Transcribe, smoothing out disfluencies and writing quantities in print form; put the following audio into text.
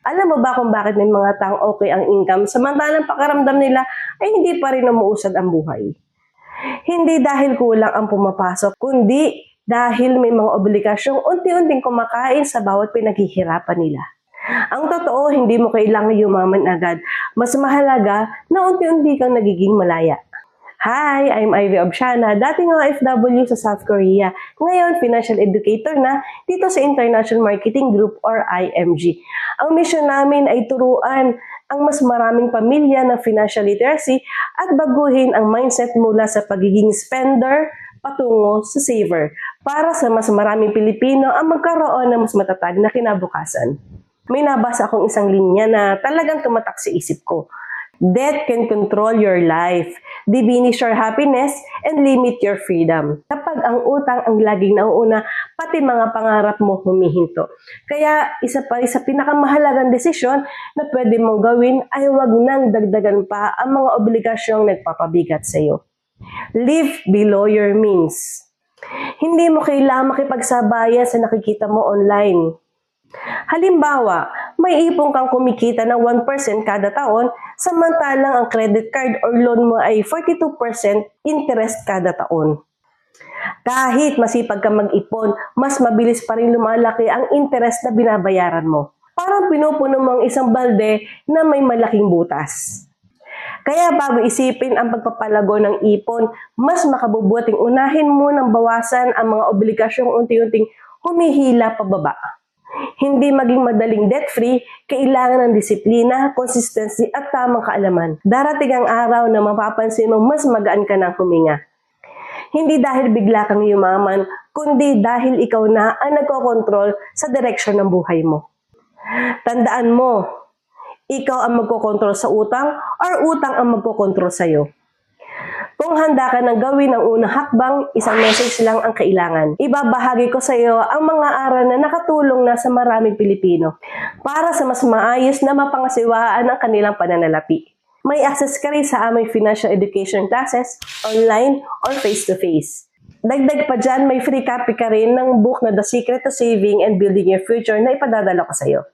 Alam mo ba kung bakit may mga taong okay ang income samantalang pakiramdam nila ay hindi pa rin umuusad ang buhay? Hindi dahil kulang ang pumapasok, kundi dahil may mga obligasyong unti-unting kumakain sa bawat pinaghihirapan nila. Ang totoo, hindi mo kailangan yumaman agad. Mas mahalaga na unti-unti kang nagiging malaya. Hi, I'm Ivy Obshana, dating OFW sa South Korea. Ngayon, financial educator na dito sa International Marketing Group or IMG. Ang mission namin ay turuan ang mas maraming pamilya ng financial literacy at baguhin ang mindset mula sa pagiging spender patungo sa saver para sa mas maraming Pilipino ang magkaroon ng mas matatag na kinabukasan. May nabasa akong isang linya na talagang tumatak sa isip ko. Debt can control your life, diminish your happiness, and limit your freedom. Kapag ang utang ang laging nauuna, pati mga pangarap mo humihinto. Kaya isa pa sa pinakamahalagang desisyon na pwede mong gawin ay huwag nang dagdagan pa ang mga obligasyong nagpapabigat sa iyo. Live below your means. Hindi mo kailangang makipagsabayan sa nakikita mo online. Halimbawa, may ipon kang kumikita ng 1% kada taon, samantalang ang credit card or loan mo ay 42% interest kada taon. Kahit masipag ka mag-ipon, mas mabilis pa rin lumalaki ang interest na binabayaran mo. Parang pinupuno mo ang isang balde na may malaking butas. Kaya bago isipin ang pagpapalago ng ipon, mas makabubuting unahin mo ng bawasan ang mga obligasyong unti-unting humihila pababa. Hindi maging madaling debt-free, kailangan ng disiplina, consistency at tamang kaalaman. Darating ang araw na mapapansin mo mas magaan ka ng huminga. Hindi dahil bigla kang yumaman, kundi dahil ikaw na ang nagkokontrol sa direksyon ng buhay mo. Tandaan mo, ikaw ang magkokontrol sa utang or utang ang magkokontrol sa iyo. Kung handa ka nang gawin ang unang hakbang, isang message lang ang kailangan. Ibabahagi ko sa iyo ang mga aral na nakatulong na sa maraming Pilipino para sa mas maayos na mapangasiwaan ang kanilang pananalapi. May access ka rin sa aming financial education classes, online or face-to-face. Dagdag pa dyan, may free copy ka rin ng book na The Secret to Saving and Building Your Future na ipadadala ko sa iyo.